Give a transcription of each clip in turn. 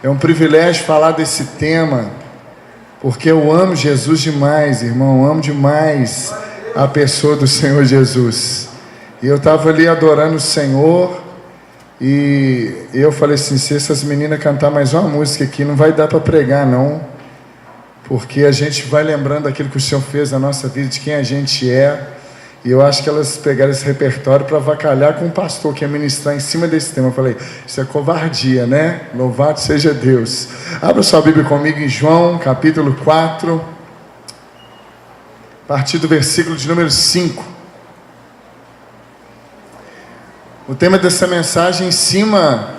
É um privilégio falar desse tema, porque eu amo Jesus demais, irmão. Eu amo demais a pessoa do Senhor Jesus. E eu estava ali adorando o Senhor, e eu falei assim: se essas meninas cantar mais uma música aqui, não vai dar para pregar não, porque a gente vai lembrando aquilo que o Senhor fez na nossa vida, de quem a gente é. E eu acho que elas pegaram esse repertório para avacalhar com o pastor que ia ministrar em cima desse tema. Eu falei: isso é covardia, né? Louvado seja Deus. Abra sua Bíblia comigo em João, capítulo 4, a partir do versículo de número 5. O tema dessa mensagem, em cima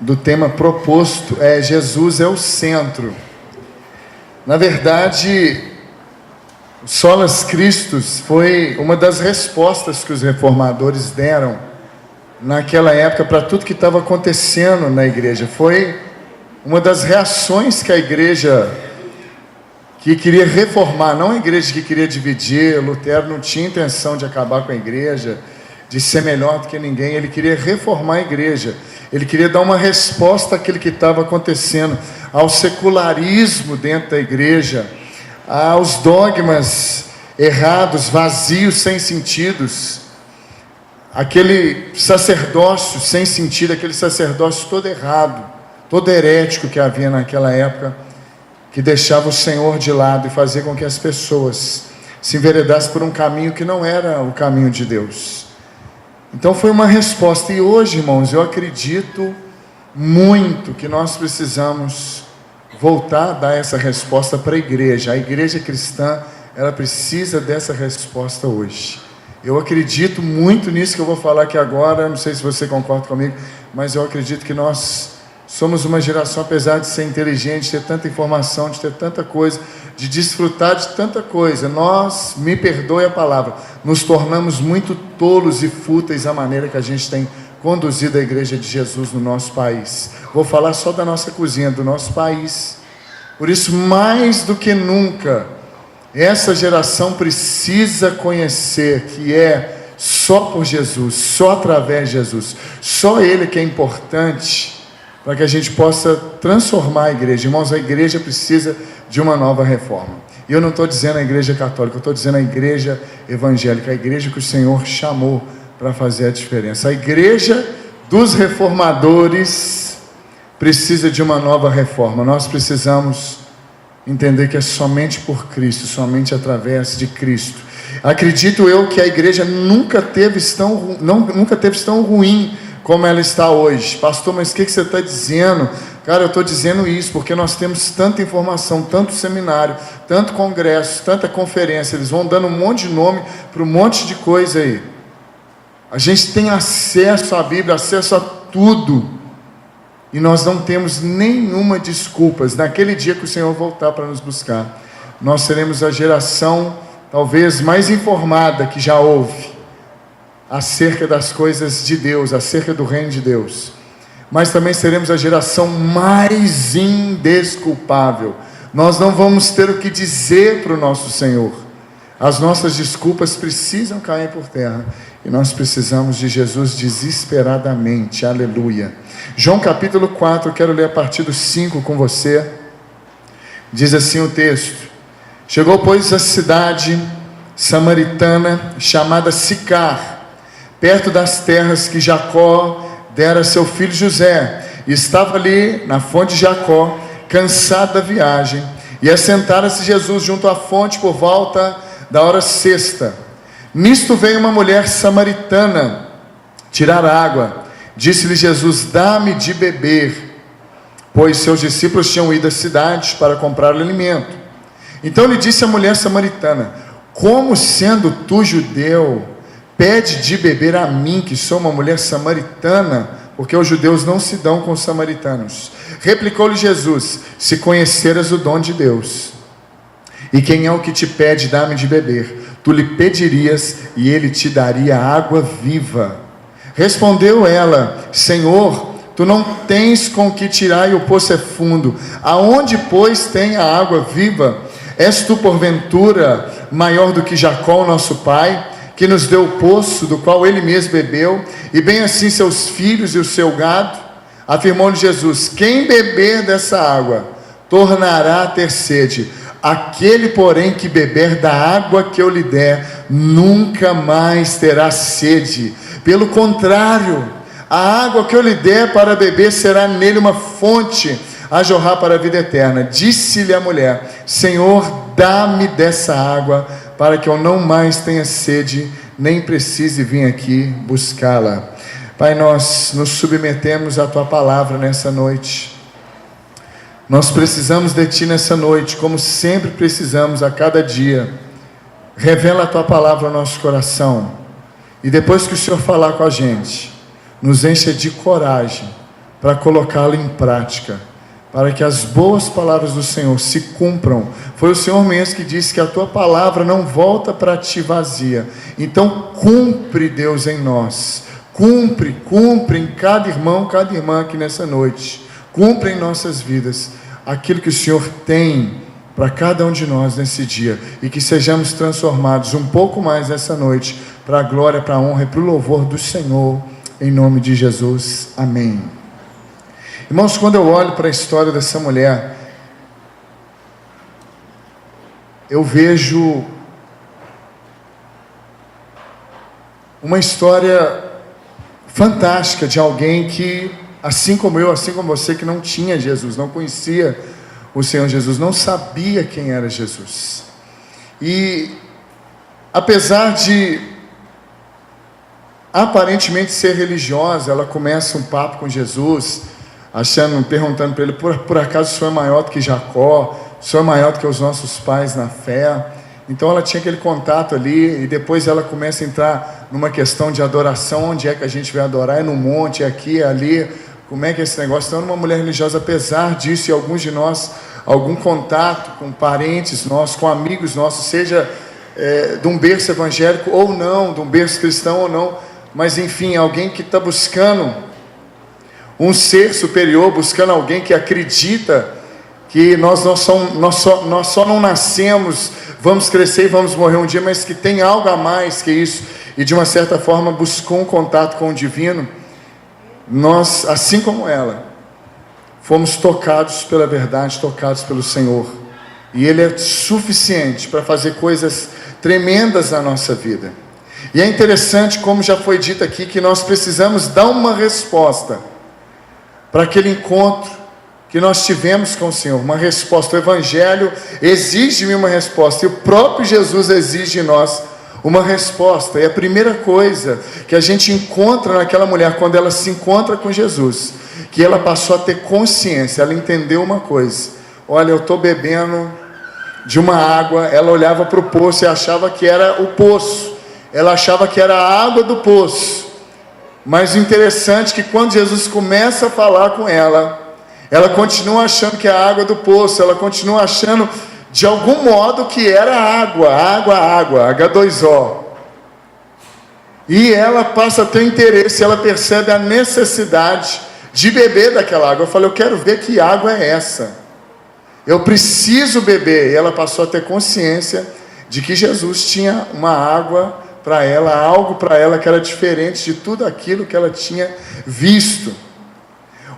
do tema proposto, é Jesus é o centro. Na verdade, Solas Christus foi uma das respostas que os reformadores deram naquela época para tudo que estava acontecendo na igreja. Foi uma das reações que a igreja que queria reformar, não a igreja que queria dividir. Lutero não tinha intenção de acabar com a igreja, de ser melhor do que ninguém. Ele queria reformar a igreja, ele queria dar uma resposta àquilo que estava acontecendo, ao secularismo dentro da igreja, aos dogmas errados, vazios, sem sentidos, aquele sacerdócio sem sentido, aquele sacerdócio todo errado, todo herético que havia naquela época, que deixava o Senhor de lado e fazia com que as pessoas se enveredassem por um caminho que não era o caminho de Deus. Então foi uma resposta. E hoje, irmãos, eu acredito muito que nós precisamos voltar a dar essa resposta para a igreja. A igreja cristã, ela precisa dessa resposta hoje. Eu acredito muito nisso que eu vou falar aqui agora. Não sei se você concorda comigo, mas eu acredito que nós somos uma geração, apesar de ser inteligente, de ter tanta informação, de ter tanta coisa, de desfrutar de tanta coisa, nós, me perdoe a palavra, nos tornamos muito tolos e fúteis à maneira que a gente tem conduzido a igreja de Jesus no nosso país. Vou falar só da nossa cozinha, do nosso país. Por isso, mais do que nunca, essa geração precisa conhecer que é só por Jesus, só através de Jesus, só Ele que é importante para que a gente possa transformar a igreja. Irmãos, a igreja precisa de uma nova reforma. E eu não estou dizendo a igreja católica, eu estou dizendo a igreja evangélica, a igreja que o Senhor chamou para fazer a diferença. A igreja dos reformadores precisa de uma nova reforma. Nós precisamos entender que é somente por Cristo, somente através de Cristo. Acredito eu que a igreja nunca teve tão ruim como ela está hoje. Pastor, mas o que você está dizendo? Cara, eu estou dizendo isso porque nós temos tanta informação, tanto seminário, tanto congresso, tanta conferência. Eles vão dando um monte de nome para um monte de coisa aí. A gente tem acesso à Bíblia, acesso a tudo, e nós não temos nenhuma desculpa. Naquele dia que o Senhor voltar para nos buscar, nós seremos a geração talvez mais informada que já houve acerca das coisas de Deus, acerca do reino de Deus, mas também seremos a geração mais indesculpável. Nós não vamos ter o que dizer para o nosso Senhor. As nossas desculpas precisam cair por terra, e nós precisamos de Jesus desesperadamente. Aleluia. João capítulo 4, eu quero ler a partir do 5 com você. Diz assim o texto: chegou, pois, a cidade samaritana chamada Sicar, perto das terras que Jacó dera a seu filho José, e estava ali na fonte de Jacó, cansado da viagem, e assentara-se Jesus junto à fonte por volta da hora sexta. Nisto veio uma mulher samaritana tirar água. Disse-lhe Jesus: dá-me de beber, pois seus discípulos tinham ido à cidade para comprar alimento. Então lhe disse a mulher samaritana: como, sendo tu judeu, pede de beber a mim, que sou uma mulher samaritana? Porque os judeus não se dão com os samaritanos. Replicou-lhe Jesus: se conheceras o dom de Deus, e quem é o que te pede, dá-me de beber, tu lhe pedirias, e ele te daria água viva. Respondeu ela: Senhor, tu não tens com que tirar, e o poço é fundo. Aonde, pois, tem a água viva? És tu, porventura, maior do que Jacó, nosso pai, que nos deu o poço, do qual ele mesmo bebeu, e bem assim seus filhos e o seu gado? Afirmou-lhe Jesus: quem beber dessa água tornará a ter sede. Aquele, porém, que beber da água que eu lhe der, nunca mais terá sede. Pelo contrário, a água que eu lhe der para beber será nele uma fonte a jorrar para a vida eterna. Disse-lhe a mulher: Senhor, dá-me dessa água, para que eu não mais tenha sede, nem precise vir aqui buscá-la. Pai, nós nos submetemos à Tua palavra nessa noite. Nós precisamos de Ti nessa noite, como sempre precisamos a cada dia. Revela a Tua palavra ao nosso coração. E depois que o Senhor falar com a gente, nos encha de coragem para colocá-la em prática, para que as boas palavras do Senhor se cumpram. Foi o Senhor mesmo que disse que a Tua palavra não volta para Ti vazia. Então cumpre, Deus, em nós. Cumpre em cada irmão, cada irmã aqui nessa noite. Cumpre em nossas vidas aquilo que o Senhor tem para cada um de nós nesse dia, e que sejamos transformados um pouco mais nessa noite, para a glória, para a honra e para o louvor do Senhor, em nome de Jesus, amém. Irmãos, quando eu olho para a história dessa mulher, eu vejo uma história fantástica de alguém que, assim como eu, assim como você, que não tinha Jesus, não conhecia o Senhor Jesus, não sabia quem era Jesus. E apesar de aparentemente ser religiosa, ela começa um papo com Jesus, perguntando para ele: por acaso o Senhor é maior do que Jacó? O Senhor é maior do que os nossos pais na fé? Então ela tinha aquele contato ali, e depois ela começa a entrar numa questão de adoração. Onde é que a gente vai adorar? É no monte, é aqui, é ali. Como é que é esse negócio? Então, uma mulher religiosa, apesar disso, e alguns de nós, algum contato com parentes nossos, com amigos nossos, seja de um berço evangélico ou não, de um berço cristão ou não, mas enfim, alguém que está buscando um ser superior, buscando alguém que acredita que nós só não nascemos, vamos crescer e vamos morrer um dia, mas que tem algo a mais que isso, e de uma certa forma buscou um contato com o divino. Nós, assim como ela, fomos tocados pela verdade, tocados pelo Senhor, e Ele é suficiente para fazer coisas tremendas na nossa vida. E é interessante, como já foi dito aqui, que nós precisamos dar uma resposta para aquele encontro que nós tivemos com o Senhor, uma resposta. O Evangelho exige de mim uma resposta, e o próprio Jesus exige de nós uma resposta. E a primeira coisa que a gente encontra naquela mulher, quando ela se encontra com Jesus, que ela passou a ter consciência, ela entendeu uma coisa: olha, eu estou bebendo de uma água. Ela olhava para o poço e achava que era o poço, ela achava que era a água do poço. Mas o interessante é que quando Jesus começa a falar com ela, ela continua achando que é a água do poço, ela continua achando de algum modo que era água, H2O. E ela passa a ter interesse, ela percebe a necessidade de beber daquela água. Eu falei: eu quero ver que água é essa, eu preciso beber. E ela passou a ter consciência de que Jesus tinha uma água para ela, algo para ela que era diferente de tudo aquilo que ela tinha visto.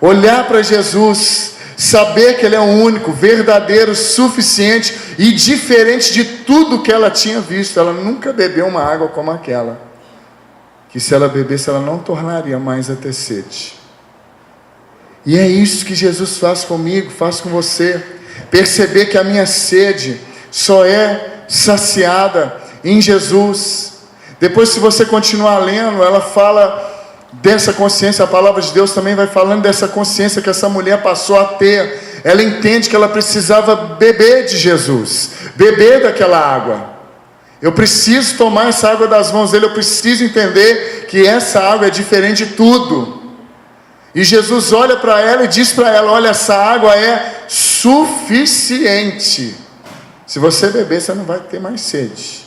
Olhar para Jesus, saber que Ele é o único, verdadeiro, suficiente e diferente de tudo que ela tinha visto. Ela nunca bebeu uma água como aquela, que se ela bebesse, ela não tornaria mais a ter sede. E é isso que Jesus faz comigo, faz com você. Perceber que a minha sede só é saciada em Jesus. Depois, se você continuar lendo, ela fala dessa consciência. A palavra de Deus também vai falando dessa consciência que essa mulher passou a ter. Ela entende que ela precisava beber de Jesus, beber daquela água. Eu preciso tomar essa água das mãos dele, eu preciso entender que essa água é diferente de tudo. E Jesus olha para ela e diz para ela: olha, essa água é suficiente. Se você beber, você não vai ter mais sede.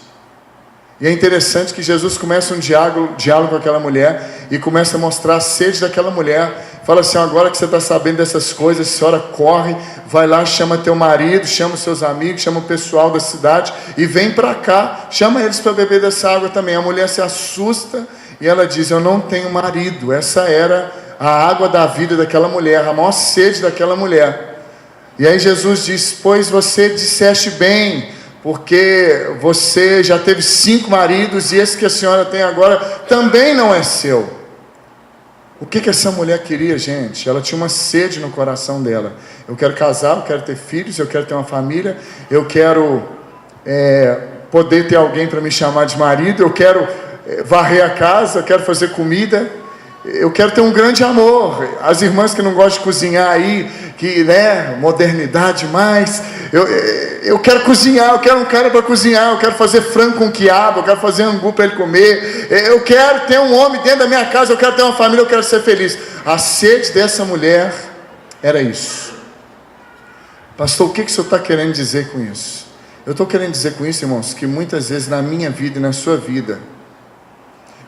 E é interessante que Jesus começa um diálogo com aquela mulher, e começa a mostrar a sede daquela mulher. Fala assim: agora que você está sabendo dessas coisas, a senhora corre, vai lá, chama teu marido, chama os seus amigos, chama o pessoal da cidade e vem para cá, chama eles para beber dessa água também. A mulher se assusta e ela diz: eu não tenho marido. Essa era a água da vida daquela mulher, a maior sede daquela mulher. E aí Jesus diz: pois você disseste bem, porque você já teve 5 maridos e esse que a senhora tem agora também não é seu. O que essa mulher queria, gente? Ela tinha uma sede no coração dela. Eu quero casar, eu quero ter filhos, eu quero ter uma família, eu quero poder ter alguém para me chamar de marido, eu quero varrer a casa, eu quero fazer comida, eu quero ter um grande amor. As irmãs que não gostam de cozinhar aí, que, modernidade mais, eu quero cozinhar, eu quero um cara para cozinhar, eu quero fazer frango com quiabo, eu quero fazer angu para ele comer, eu quero ter um homem dentro da minha casa, eu quero ter uma família, eu quero ser feliz. A sede dessa mulher era isso. Pastor, o que o senhor está querendo dizer com isso? Eu estou querendo dizer com isso, irmãos, que muitas vezes na minha vida e na sua vida,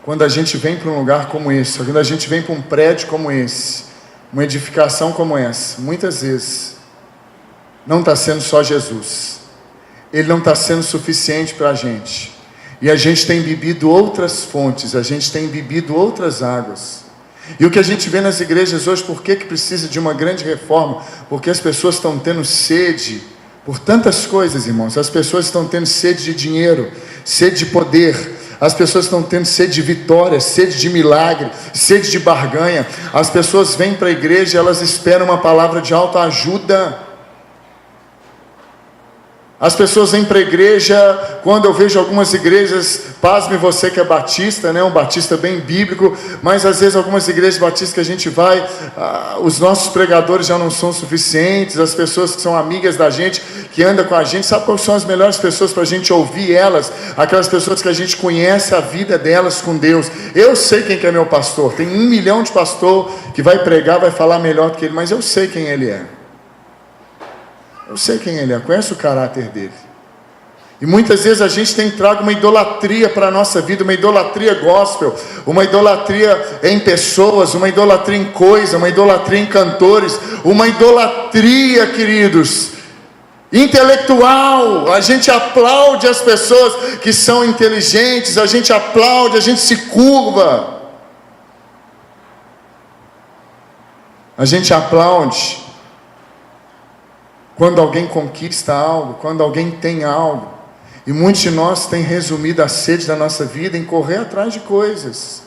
quando a gente vem para um lugar como esse, quando a gente vem para um prédio como esse, uma edificação como essa, muitas vezes não está sendo só Jesus, Ele não está sendo suficiente para a gente, e a gente tem bebido outras fontes, a gente tem bebido outras águas. E o que a gente vê nas igrejas hoje, por que precisa de uma grande reforma? Porque as pessoas estão tendo sede por tantas coisas, irmãos. As pessoas estão tendo sede de dinheiro, sede de poder, as pessoas estão tendo sede de vitória, sede de milagre, sede de barganha. As pessoas vêm para a igreja e elas esperam uma palavra de autoajuda. As pessoas vêm para a igreja, quando eu vejo algumas igrejas, pasme você que é batista, um batista bem bíblico, mas às vezes algumas igrejas batistas que a gente vai, os nossos pregadores já não são suficientes, as pessoas que são amigas da gente, que andam com a gente, sabe quais são as melhores pessoas para a gente ouvir elas? Aquelas pessoas que a gente conhece a vida delas com Deus. Eu sei quem que é meu pastor, tem 1 milhão de pastor que vai pregar, vai falar melhor do que ele, mas eu sei quem ele é. Eu sei quem ele é, conheço o caráter dele. E muitas vezes a gente tem trago uma idolatria para a nossa vida, uma idolatria gospel, uma idolatria em pessoas, uma idolatria em coisa, uma idolatria em cantores, uma idolatria, queridos, intelectual. A gente aplaude as pessoas que são inteligentes, a gente aplaude, a gente se curva, a gente aplaude quando alguém conquista algo, quando alguém tem algo. E muitos de nós têm resumido a sede da nossa vida em correr atrás de coisas.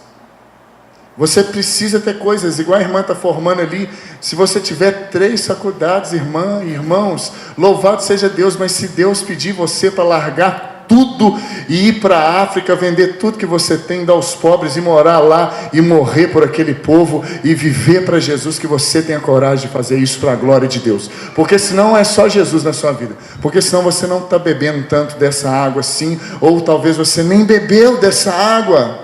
Você precisa ter coisas, igual a irmã está formando ali. Se você tiver 3 faculdades, irmãos, louvado seja Deus, mas se Deus pedir você para largar tudo e ir para a África, vender tudo que você tem, dar aos pobres e morar lá e morrer por aquele povo e viver para Jesus, que você tenha coragem de fazer isso para a glória de Deus, porque senão é só Jesus na sua vida, porque senão você não está bebendo tanto dessa água assim, ou talvez você nem bebeu dessa água.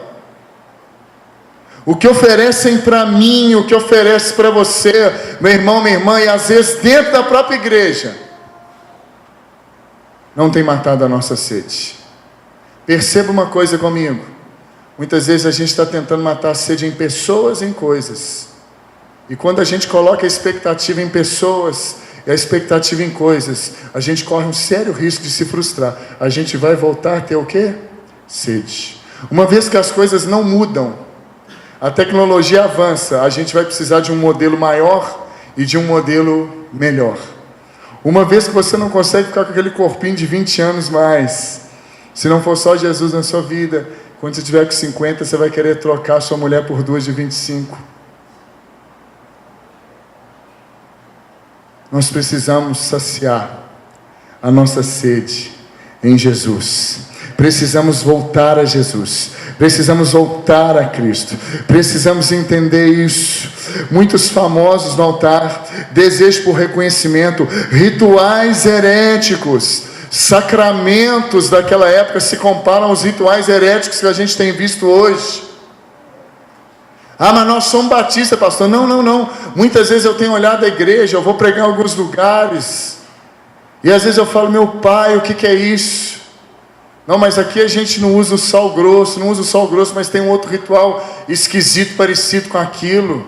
O que oferecem para mim, o que oferece para você, meu irmão, minha irmã, e às vezes dentro da própria igreja, não tem matado a nossa sede. Perceba uma coisa comigo, muitas vezes a gente está tentando matar a sede em pessoas, em coisas, e quando a gente coloca a expectativa em pessoas e a expectativa em coisas, a gente corre um sério risco de se frustrar. A gente vai voltar a ter o quê? Sede. Uma vez que as coisas não mudam, a tecnologia avança, a gente vai precisar de um modelo maior e de um modelo melhor. Uma vez que você não consegue ficar com aquele corpinho de 20 anos mais, se não for só Jesus na sua vida, quando você tiver com 50, você vai querer trocar sua mulher por 2 de 25. Nós precisamos saciar a nossa sede em Jesus. Precisamos voltar a Jesus, precisamos voltar a Cristo, precisamos entender isso. Muitos famosos no altar, desejo por reconhecimento, rituais heréticos, sacramentos daquela época se comparam aos rituais heréticos que a gente tem visto hoje. Ah, mas nós somos batistas, pastor. Não. Muitas vezes eu tenho olhado a igreja, eu vou pregar em alguns lugares, e às vezes eu falo, meu pai, o que é isso? Não, mas aqui a gente não usa o sal grosso, mas tem um outro ritual esquisito, parecido com aquilo.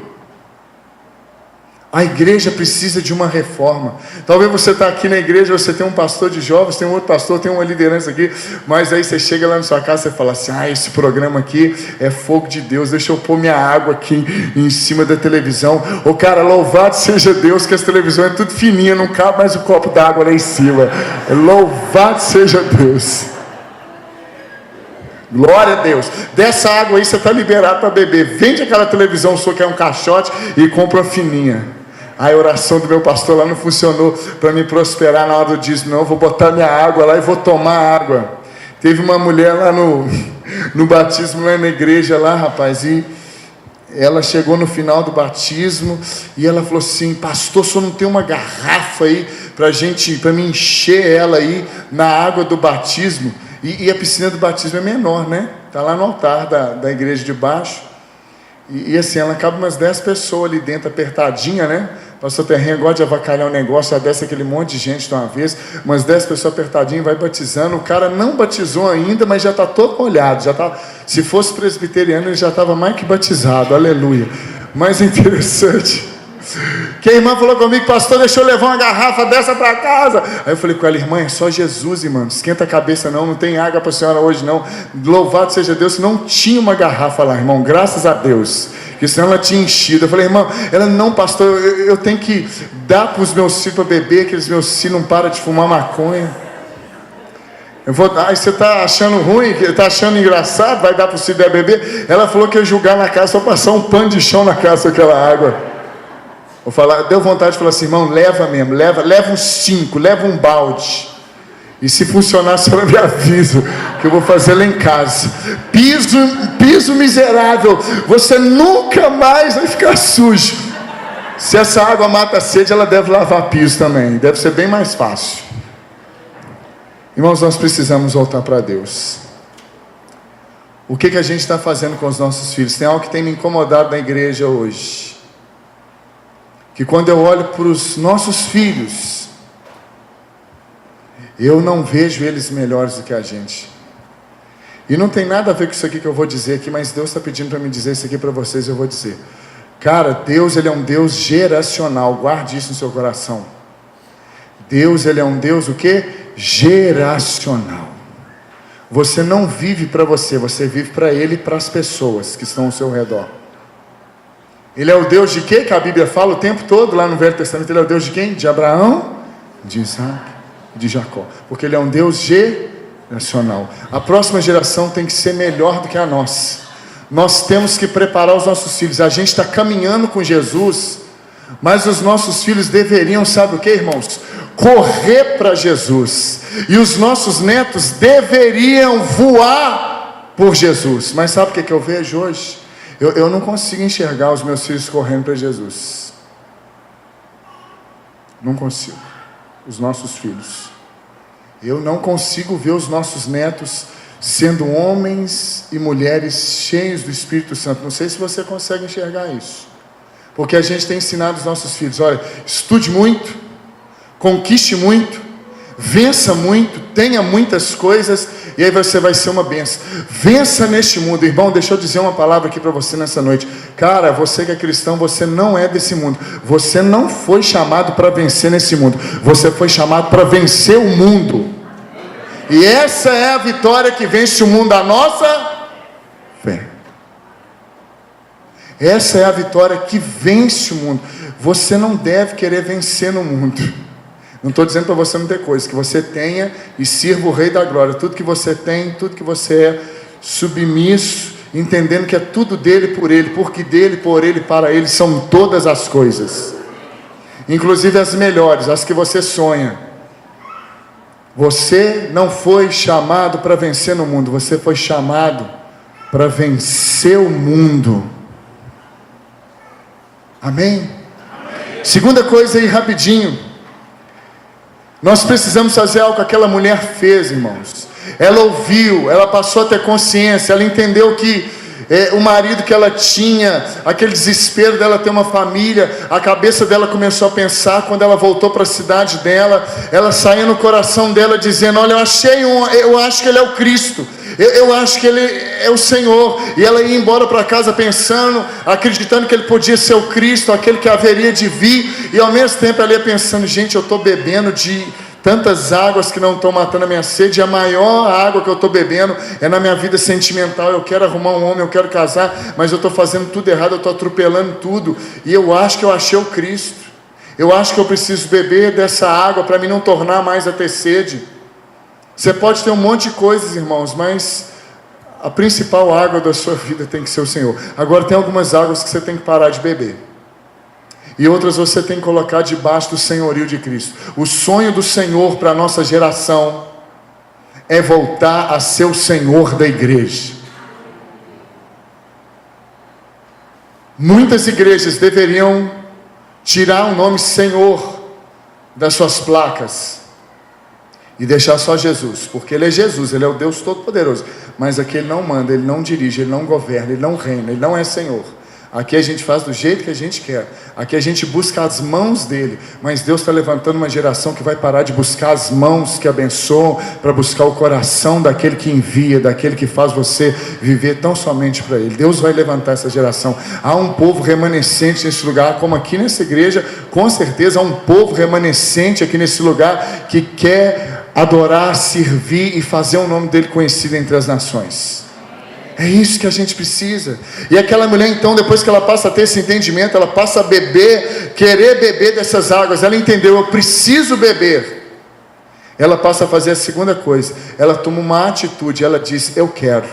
A igreja precisa de uma reforma. Talvez você está aqui na igreja, você tem um pastor de jovens, tem um outro pastor, tem uma liderança aqui, mas aí você chega lá na sua casa e fala assim: esse programa aqui é fogo de Deus, deixa eu pôr minha água aqui em cima da televisão. Ô cara, louvado seja Deus que essa televisão é tudo fininha, não cabe mais o copo d'água lá em cima. Louvado seja Deus. Glória a Deus. Dessa água aí você está liberado para beber. Vende aquela televisão sua que é um caixote e compra uma fininha. A oração do meu pastor lá não funcionou para me prosperar na hora do dízimo. Não, eu vou botar minha água lá e vou tomar água. Teve uma mulher lá no batismo, lá na igreja lá, rapaz, e ela chegou no final do batismo e ela falou assim: pastor, só não tem uma garrafa aí para me encher ela aí na água do batismo? E a piscina do batismo é menor, né? Está lá no altar da igreja de baixo. E assim, ela cabe umas 10 pessoas ali dentro, apertadinha, né? Pastor Terrinha gosta de avacalhar um negócio, já desce aquele monte de gente de uma vez, umas 10 pessoas apertadinhas, vai batizando. O cara não batizou ainda, mas já está todo molhado. Já tá, se fosse presbiteriano, ele já estava mais que batizado, aleluia. Mas interessante que a irmã falou comigo: pastor, deixa eu levar uma garrafa dessa para casa. Aí eu falei com ela: irmã, é só Jesus, irmã, não esquenta a cabeça não tem água para a senhora hoje não. Louvado seja Deus, não tinha uma garrafa lá, irmão, graças a Deus, que senão ela tinha enchido. Eu falei: irmã, ela não, pastor, eu tenho que dar para os meus filhos para beber, que os meus filhos não param de fumar maconha. Eu vou dar. Você está achando ruim, está achando engraçado, vai dar para os filhos beber? Ela falou que ia julgar na casa, só passar um pano de chão na casa com aquela água. Vou falar, deu vontade de falar assim: irmão, leva mesmo, leva uns 5, leva um balde. E se funcionar, a senhora me avisa, que eu vou fazer lá em casa. Piso miserável, você nunca mais vai ficar sujo. Se essa água mata a sede, ela deve lavar piso também, deve ser bem mais fácil. Irmãos, nós precisamos voltar para Deus. O que a gente está fazendo com os nossos filhos? Tem algo que tem me incomodado na igreja hoje. Que quando eu olho para os nossos filhos, eu não vejo eles melhores do que a gente. E não tem nada a ver com isso aqui que eu vou dizer aqui, mas Deus está pedindo para me dizer isso aqui para vocês, eu vou dizer. Cara, Deus, Ele é um Deus geracional, guarde isso no seu coração. Deus, Ele é um Deus o quê? Geracional. Você não vive para você, você vive para Ele e para as pessoas que estão ao seu redor. Ele é o Deus de quê? Que a Bíblia fala o tempo todo lá no Velho Testamento. Ele é o Deus de quem? De Abraão, de Isaac, de Jacó. Porque Ele é um Deus geracional. A próxima geração tem que ser melhor do que a nossa. Nós temos que preparar os nossos filhos. A gente está caminhando com Jesus, mas os nossos filhos deveriam, sabe o que, irmãos? Correr para Jesus. E os nossos netos deveriam voar por Jesus. Mas sabe o que eu vejo hoje? Eu não consigo enxergar os meus filhos correndo para Jesus. Não consigo. Os nossos filhos. Eu não consigo ver os nossos netos sendo homens e mulheres cheios do Espírito Santo. Não sei se você consegue enxergar isso. Porque a gente tem ensinado os nossos filhos: olha, estude muito, conquiste muito, vença muito, tenha muitas coisas, e aí você vai ser uma bênção. Vença neste mundo. Irmão, deixa eu dizer uma palavra aqui para você nessa noite. Cara, você que é cristão, você não é desse mundo. Você não foi chamado para vencer nesse mundo. Você foi chamado para vencer o mundo. E essa é a vitória que vence o mundo, a nossa fé. Essa é a vitória que vence o mundo. Você não deve querer vencer no mundo. Não estou dizendo para você não ter coisa, que você tenha e sirva o Rei da Glória. Tudo que você tem, tudo que você é, submisso, entendendo que é tudo dele, por ele, porque dele, por ele, para ele, são todas as coisas. Inclusive as melhores, as que você sonha. Você não foi chamado para vencer no mundo, você foi chamado para vencer o mundo. Amém? Amém. Segunda coisa aí, rapidinho. Nós precisamos fazer algo que aquela mulher fez, irmãos. Ela ouviu, ela passou a ter consciência, ela entendeu que o marido que ela tinha, aquele desespero dela ter uma família, a cabeça dela começou a pensar. Quando ela voltou para a cidade dela, ela saía no coração dela dizendo: olha, eu acho que ele é o Cristo, Eu acho que Ele é o Senhor. E ela ia embora para casa pensando, acreditando que Ele podia ser o Cristo, aquele que haveria de vir. E ao mesmo tempo ela ia pensando: gente, eu estou bebendo de tantas águas que não estão matando a minha sede. A maior água que eu estou bebendo é na minha vida sentimental. Eu quero arrumar um homem, eu quero casar, mas eu estou fazendo tudo errado, eu estou atropelando tudo. E eu acho que eu achei o Cristo. Eu acho que eu preciso beber dessa água para me não tornar mais a ter sede. Você pode ter um monte de coisas, irmãos, mas a principal água da sua vida tem que ser o Senhor. Agora tem algumas águas que você tem que parar de beber, e outras você tem que colocar debaixo do senhorio de Cristo. O sonho do Senhor para a nossa geração é voltar a ser o Senhor da igreja. Muitas igrejas deveriam tirar o nome Senhor das suas placas e deixar só Jesus, porque Ele é Jesus, Ele é o Deus Todo-Poderoso, mas aqui Ele não manda, Ele não dirige, Ele não governa, Ele não reina, Ele não é Senhor. Aqui a gente faz do jeito que a gente quer, aqui a gente busca as mãos dEle, mas Deus está levantando uma geração que vai parar de buscar as mãos que abençoam, para buscar o coração daquele que envia, daquele que faz você viver tão somente para Ele. Deus vai levantar essa geração. Há um povo remanescente nesse lugar, como aqui nessa igreja, com certeza há um povo remanescente aqui nesse lugar, que quer adorar, servir e fazer o nome dEle conhecido entre as nações. É isso que a gente precisa. E aquela mulher, então, depois que ela passa a ter esse entendimento, ela passa a beber, querer beber dessas águas. Ela entendeu: eu preciso beber. Ela passa a fazer a segunda coisa. Ela toma uma atitude. Ela diz: eu quero.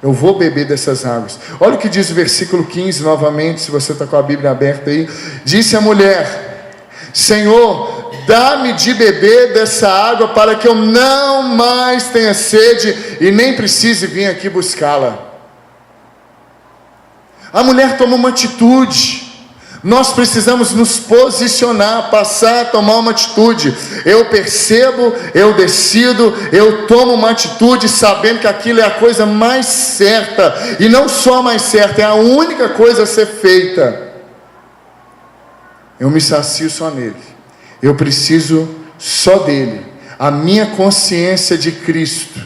Eu vou beber dessas águas. Olha o que diz o versículo 15 novamente, se você está com a Bíblia aberta aí. Disse a mulher: Senhor, dá-me de beber dessa água, para que eu não mais tenha sede e nem precise vir aqui buscá-la. A mulher tomou uma atitude. Nós precisamos nos posicionar, passar a tomar uma atitude. Eu percebo, eu decido, eu tomo uma atitude, sabendo que aquilo é a coisa mais certa, e não só a mais certa, é a única coisa a ser feita. Eu me sacio só nele. Eu preciso só dele. A minha consciência de Cristo,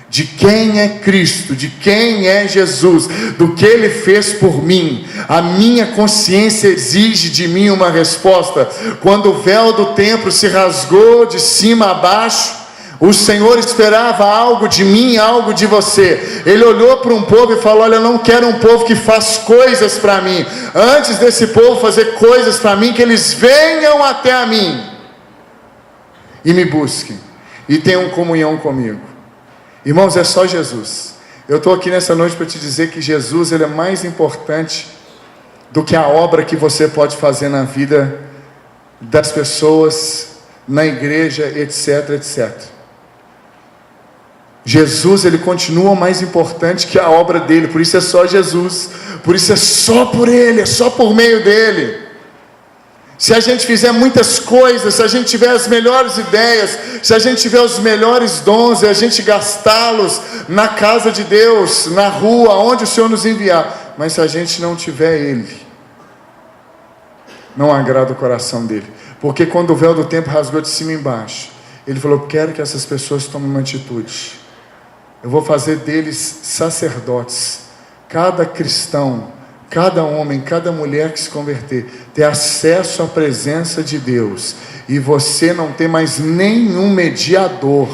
de quem é Cristo, de quem é Jesus, do que Ele fez por mim. A minha consciência exige de mim uma resposta. Quando o véu do templo se rasgou de cima a baixo, o Senhor esperava algo de mim, algo de você. Ele olhou para um povo e falou: olha, eu não quero um povo que faz coisas para mim. Antes desse povo fazer coisas para mim, que eles venham até a mim e me busquem, e tenham comunhão comigo. Irmãos, é só Jesus. Eu estou aqui nessa noite para te dizer que Jesus, Ele é mais importante do que a obra que você pode fazer na vida das pessoas, na igreja, etc, etc. Jesus, Ele continua mais importante que a obra dEle. Por isso é só Jesus, por isso é só por Ele, é só por meio dEle. Se a gente fizer muitas coisas, se a gente tiver as melhores ideias, se a gente tiver os melhores dons, e a gente gastá-los na casa de Deus, na rua, onde o Senhor nos enviar, mas se a gente não tiver Ele, não agrada o coração dEle. Porque quando o véu do tempo rasgou de cima e embaixo, Ele falou: quero que essas pessoas tomem uma atitude. Eu vou fazer deles sacerdotes. Cada cristão, cada homem, cada mulher que se converter, ter acesso à presença de Deus, e você não ter mais nenhum mediador.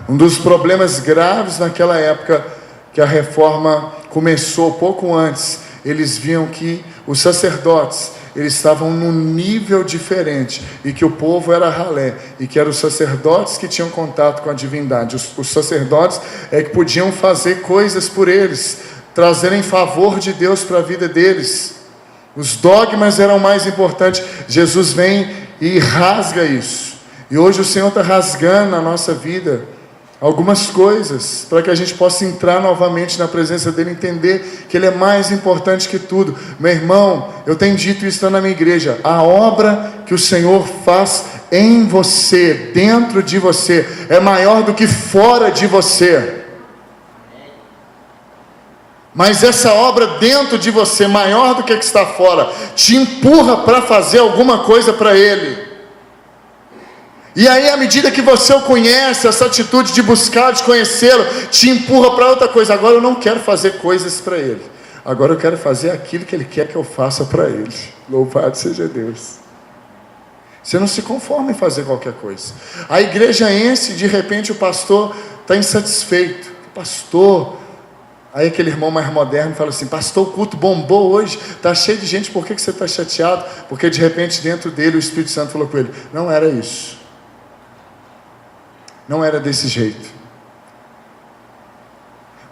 Um dos problemas graves naquela época, que a reforma começou pouco antes, eles viam que os sacerdotes, eles estavam num nível diferente, e que o povo era ralé, e que eram os sacerdotes que tinham contato com a divindade. Os sacerdotes é que podiam fazer coisas por eles, trazerem favor de Deus para a vida deles. Os dogmas eram mais importantes. Jesus vem e rasga isso. E hoje o Senhor está rasgando na nossa vida algumas coisas, para que a gente possa entrar novamente na presença dEle, entender que Ele é mais importante que tudo. Meu irmão, eu tenho dito isso na minha igreja: a obra que o Senhor faz em você, dentro de você, é maior do que fora de você. Mas essa obra dentro de você, maior do que a que está fora, te empurra para fazer alguma coisa para Ele. E aí, à medida que você o conhece, essa atitude de buscar, de conhecê-lo, te empurra para outra coisa. Agora eu não quero fazer coisas para Ele. Agora eu quero fazer aquilo que Ele quer que eu faça para Ele. Louvado seja Deus. Você não se conforma em fazer qualquer coisa. A igreja enche e de repente o pastor está insatisfeito. Pastor, aí aquele irmão mais moderno fala assim: pastor, o culto bombou hoje, está cheio de gente, por que você está chateado? Porque de repente dentro dele o Espírito Santo falou com ele: não era isso. Não era desse jeito.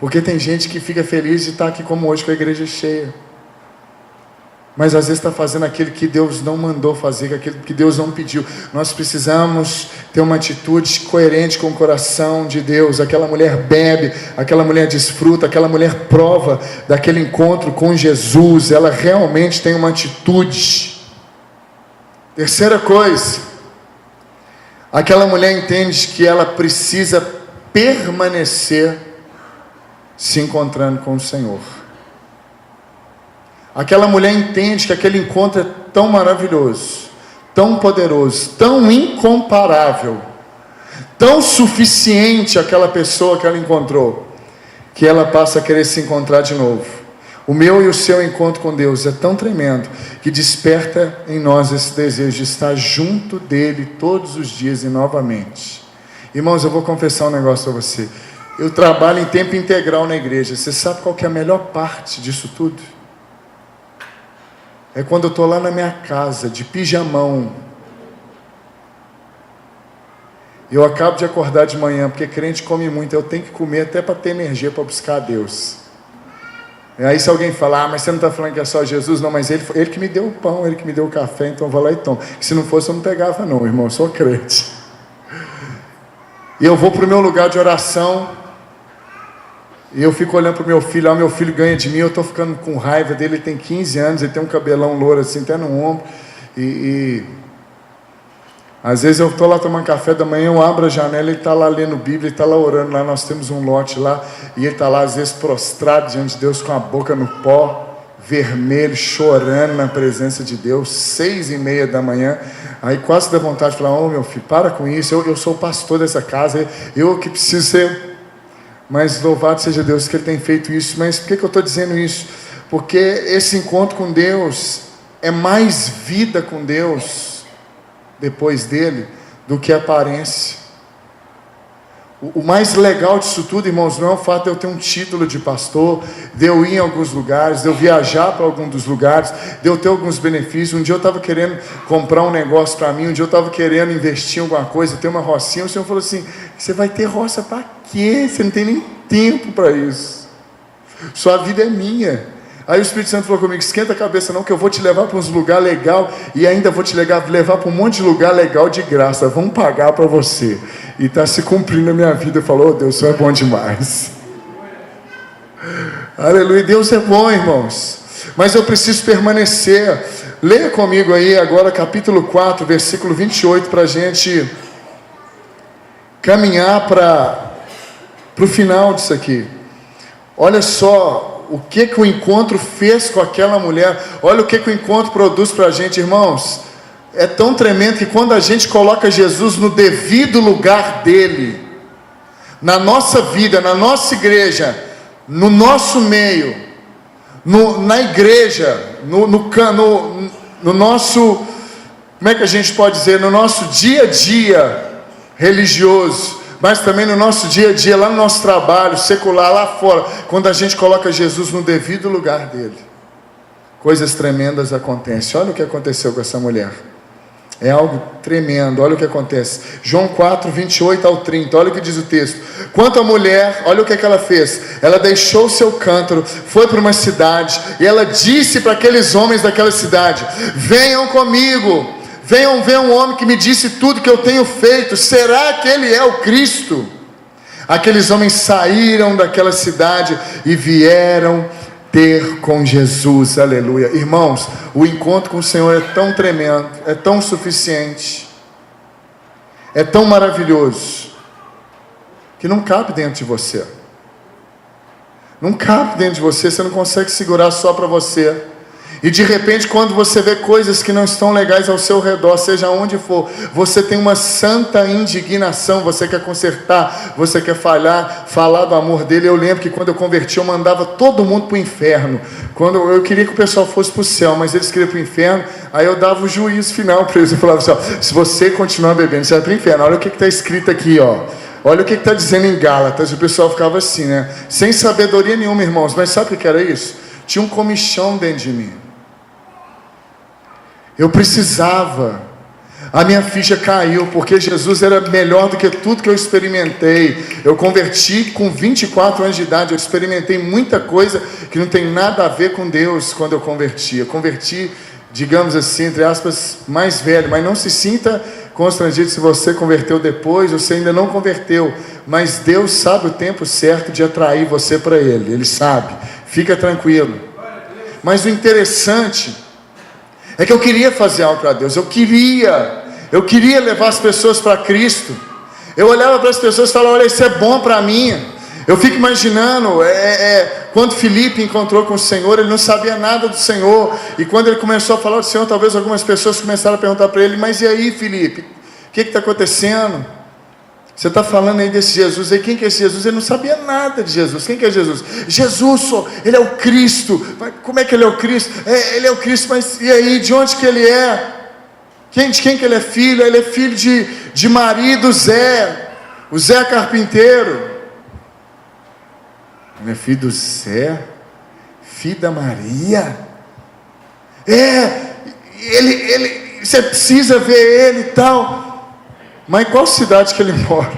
Porque tem gente que fica feliz de estar aqui como hoje com a igreja cheia, mas às vezes está fazendo aquilo que Deus não mandou fazer, aquilo que Deus não pediu. Nós precisamos ter uma atitude coerente com o coração de Deus. Aquela mulher bebe, aquela mulher desfruta, aquela mulher prova daquele encontro com Jesus. Ela realmente tem uma atitude. Terceira coisa, aquela mulher entende que ela precisa permanecer se encontrando com o Senhor. Aquela mulher entende que aquele encontro é tão maravilhoso, tão poderoso, tão incomparável, tão suficiente aquela pessoa que ela encontrou, que ela passa a querer se encontrar de novo. O meu e o seu encontro com Deus é tão tremendo que desperta em nós esse desejo de estar junto dele todos os dias e novamente. Irmãos, eu vou confessar um negócio para você. Eu trabalho em tempo integral na igreja. Você sabe qual que é a melhor parte disso tudo? É quando eu estou lá na minha casa, de pijamão. Eu acabo de acordar de manhã, porque crente come muito. Eu tenho que comer até para ter energia para buscar a Deus. E aí se alguém falar: mas você não está falando que é só Jesus? Não, mas ele que me deu o pão, Ele que me deu o café, então eu vou lá e tomo. Se não fosse eu não pegava não, irmão, eu sou crente. E eu vou para o meu lugar de oração, e eu fico olhando para o meu filho. Meu filho ganha de mim, eu estou ficando com raiva dele. Ele tem 15 anos, ele tem um cabelão louro assim, até no ombro. E às vezes eu estou lá tomando café da manhã, eu abro a janela, ele está lá lendo Bíblia, ele está lá orando. Lá nós temos um lote lá, e ele está lá às vezes prostrado diante de Deus, com a boca no pó, vermelho, chorando na presença de Deus, 6:30 da manhã. Aí quase dá vontade de falar: ô meu filho, para com isso, eu sou o pastor dessa casa, eu que preciso ser... Mas louvado seja Deus que Ele tem feito isso. Mas por que eu estou dizendo isso? Porque esse encontro com Deus é mais vida com Deus depois dele do que aparência. O mais legal disso tudo, irmãos, não é o fato de eu ter um título de pastor, de eu ir em alguns lugares, de eu viajar para algum dos lugares, de eu ter alguns benefícios. Um dia eu estava querendo comprar um negócio para mim, um dia eu estava querendo investir em alguma coisa, ter uma rocinha. O Senhor falou assim: você vai ter roça para quê? Você não tem nem tempo para isso. Sua vida é minha. Aí o Espírito Santo falou comigo: esquenta a cabeça não, que eu vou te levar para uns lugares legais, e ainda vou te levar para um monte de lugar legal de graça, vamos pagar para você. E está se cumprindo a minha vida. Falou: oh, Deus, isso é bom demais. Aleluia, Deus é bom, irmãos. Mas eu preciso permanecer. Leia comigo aí agora capítulo 4, versículo 28, para a gente caminhar para o final disso aqui. Olha só o que o encontro fez com aquela mulher. Olha o que o encontro produz para a gente, irmãos. É tão tremendo que quando a gente coloca Jesus no devido lugar dele, na nossa vida, na nossa igreja, no nosso meio, na igreja, no nosso, como é que a gente pode dizer, no nosso dia a dia religioso, mas também no nosso dia a dia, lá no nosso trabalho secular, lá fora, quando a gente coloca Jesus no devido lugar dele, coisas tremendas acontecem. Olha o que aconteceu com essa mulher. É algo tremendo. Olha o que acontece. João 4, 28 ao 30. Olha o que diz o texto. Quanto à mulher, olha o que ela fez. Ela deixou o seu cântaro, foi para uma cidade, e ela disse para aqueles homens daquela cidade: venham comigo, venham ver um homem que me disse tudo que eu tenho feito. Será que ele é o Cristo? Aqueles homens saíram daquela cidade e vieram ter com Jesus. Aleluia. Irmãos, o encontro com o Senhor é tão tremendo, é tão suficiente, é tão maravilhoso, que não cabe dentro de você. Não cabe dentro de você, você não consegue segurar só para você. E de repente, quando você vê coisas que não estão legais ao seu redor, seja onde for, você tem uma santa indignação, você quer consertar, você quer falar do amor dele. Eu lembro que quando eu converti, eu mandava todo mundo para o inferno. Quando eu queria que o pessoal fosse para o céu, mas eles queriam para o inferno, aí eu dava o juízo final para eles. Eu falava assim, ó, se você continuar bebendo, você vai para o inferno. Olha o que está escrito aqui, ó. Olha o que está dizendo em Gálatas. O pessoal ficava assim, né? Sem sabedoria nenhuma, irmãos. Mas sabe o que era isso? Tinha um comichão dentro de mim. Eu precisava, a minha ficha caiu, porque Jesus era melhor do que tudo que eu experimentei. Eu converti com 24 anos de idade, eu experimentei muita coisa que não tem nada a ver com Deus quando eu converti. Eu converti, digamos assim, entre aspas, mais velho, mas não se sinta constrangido se você converteu depois ou se ainda não converteu, mas Deus sabe o tempo certo de atrair você para Ele, Ele sabe, fica tranquilo. Mas o interessante é que eu queria fazer algo para Deus, eu queria levar as pessoas para Cristo. Eu olhava para as pessoas e falava, olha, isso é bom para mim. Eu fico imaginando, quando Filipe encontrou com o Senhor, ele não sabia nada do Senhor, e quando ele começou a falar do Senhor, talvez algumas pessoas começaram a perguntar para ele, mas e aí, Filipe, o que está acontecendo? Você está falando aí desse Jesus aí, quem que é esse Jesus? Ele não sabia nada de Jesus. Quem que é Jesus? Jesus, ele é o Cristo. Mas como é que ele é o Cristo? Ele é o Cristo, mas e aí, de onde que ele é? De quem que ele é filho? Ele é filho de Maria e do Zé, o Zé carpinteiro. Ele é filho do Zé, filho da Maria. Você precisa ver ele e tal. Mas em qual cidade que ele mora?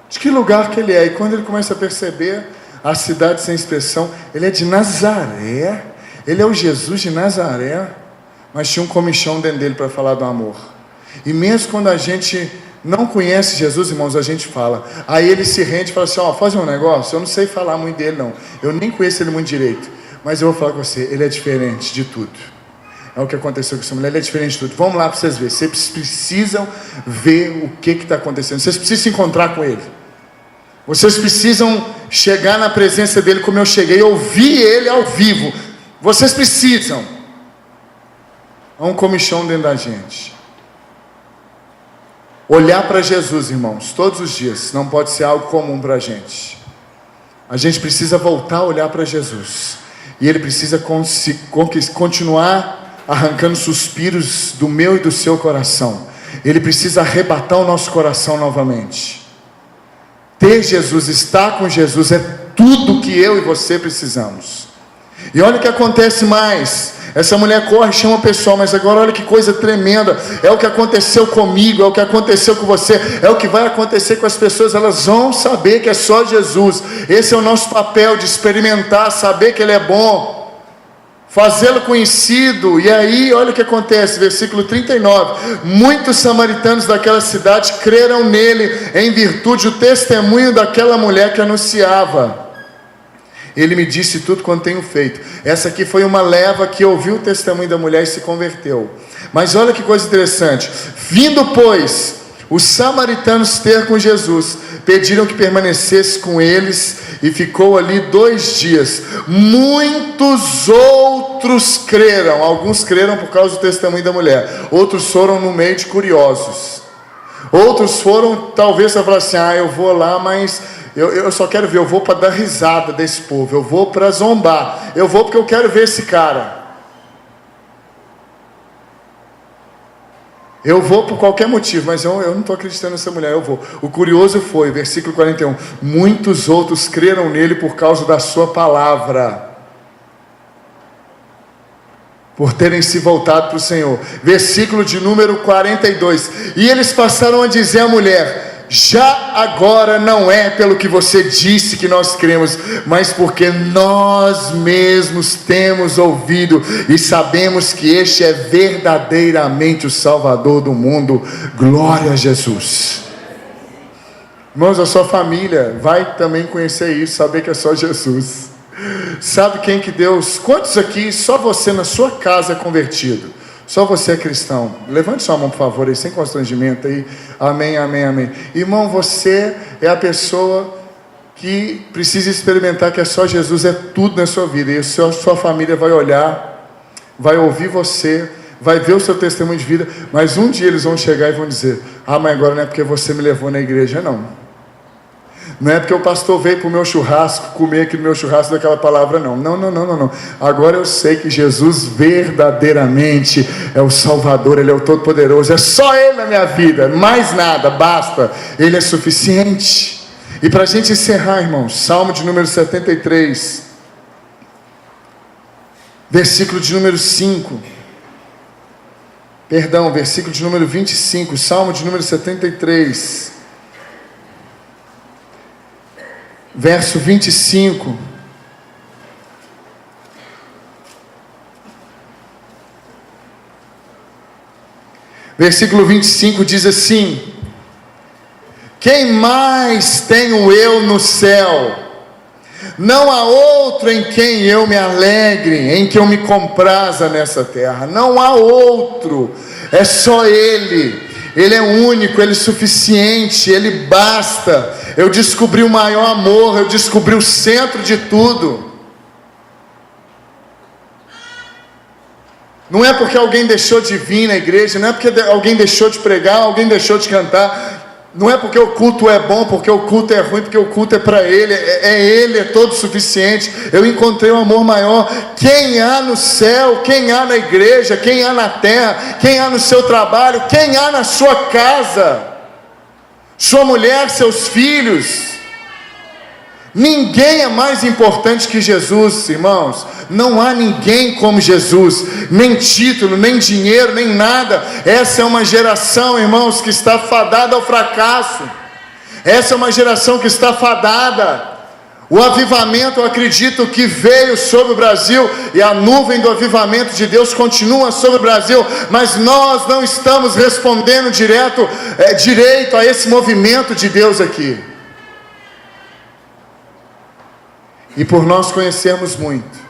De que lugar que ele é? E quando ele começa a perceber a cidade sem expressão, ele é de Nazaré. Ele é o Jesus de Nazaré. Mas tinha um comichão dentro dele para falar do amor. E mesmo quando a gente não conhece Jesus, irmãos, a gente fala. Aí ele se rende e fala assim, ó, faz um negócio, eu não sei falar muito dele não. Eu nem conheço ele muito direito. Mas eu vou falar com você, ele é diferente de tudo. É o que aconteceu com essa mulher, ele é diferente de tudo. Vamos lá para vocês verem. Vocês precisam ver o que está acontecendo. Vocês precisam se encontrar com ele. Vocês precisam chegar na presença dele como eu cheguei, ouvir ele ao vivo. Vocês precisam. Há um comichão dentro da gente. Olhar para Jesus, irmãos, todos os dias, não pode ser algo comum para a gente. A gente precisa voltar a olhar para Jesus. E ele precisa continuar arrancando suspiros do meu e do seu coração. Ele precisa arrebatar o nosso coração novamente. Ter Jesus, estar com Jesus, é tudo que eu e você precisamos. E olha o que acontece mais. Essa mulher corre, chama o pessoal, mas agora olha que coisa tremenda. É o que aconteceu comigo, é o que aconteceu com você, é o que vai acontecer com as pessoas. Elas vão saber que é só Jesus. Esse é o nosso papel, de experimentar, saber que Ele é bom, fazê-lo conhecido. E aí, olha o que acontece, versículo 39. Muitos samaritanos daquela cidade creram nele, em virtude do testemunho daquela mulher que anunciava. Ele me disse tudo quanto tenho feito. Essa aqui foi uma leva que ouviu o testemunho da mulher e se converteu. Mas olha que coisa interessante. Vindo, pois, os samaritanos ter com Jesus, pediram que permanecesse com eles, e ficou ali 2 dias. Muitos outros creram. Alguns creram por causa do testemunho da mulher. Outros foram no meio de curiosos. Outros foram, talvez, para falar assim, eu vou lá, mas eu só quero ver, eu vou para dar risada desse povo, eu vou para zombar, eu vou porque eu quero ver esse cara. Eu vou por qualquer motivo, mas eu não estou acreditando nessa mulher, eu vou. O curioso foi, versículo 41, muitos outros creram nele por causa da sua palavra, por terem se voltado para o Senhor. Versículo de número 42, e eles passaram a dizer à mulher, já agora não é pelo que você disse que nós cremos, mas porque nós mesmos temos ouvido e sabemos que este é verdadeiramente o Salvador do mundo. Glória a Jesus. Irmãos, a sua família vai também conhecer isso, saber que é só Jesus. Sabe quem que Deus... Quantos aqui, só você na sua casa é convertido? Só você é cristão? Levante sua mão, por favor, aí, sem constrangimento aí. Amém, amém, amém. Irmão, você é a pessoa que precisa experimentar que é só Jesus, é tudo na sua vida, e a sua família vai olhar, vai ouvir você, vai ver o seu testemunho de vida, mas um dia eles vão chegar e vão dizer: ah, mas agora não é porque você me levou na igreja, não é porque o pastor veio para o meu churrasco, comer aqui no meu churrasco daquela palavra, não. Agora eu sei que Jesus verdadeiramente é o Salvador, Ele é o Todo-Poderoso, é só Ele na minha vida, mais nada, basta, Ele é suficiente. E para a gente encerrar, irmãos, Salmo de número 73, versículo de número 5, versículo de número 25, Salmo de número 73, verso 25. Versículo 25 diz assim: quem mais tenho eu no céu? Não há outro em quem eu me alegre, em que eu me compraza nessa terra. Não há outro, é só Ele. Ele é único, Ele é suficiente, Ele basta. Eu descobri o maior amor, eu descobri o centro de tudo. Não é porque alguém deixou de vir na igreja, não é porque alguém deixou de pregar, alguém deixou de cantar, não é porque o culto é bom, porque o culto é ruim, porque o culto é para Ele, Ele, é todo suficiente. Eu encontrei um amor maior. Quem há no céu, quem há na igreja, quem há na terra, quem há no seu trabalho, quem há na sua casa, sua mulher, seus filhos. Ninguém é mais importante que Jesus, irmãos. Não há ninguém como Jesus, nem título, nem dinheiro, nem nada. Essa é uma geração, irmãos, que está fadada ao fracasso. Essa é uma geração que está fadada. O avivamento, eu acredito que veio sobre o Brasil, e a nuvem do avivamento de Deus continua sobre o Brasil, mas nós não estamos respondendo direito a esse movimento de Deus aqui. E por nós conhecermos muito,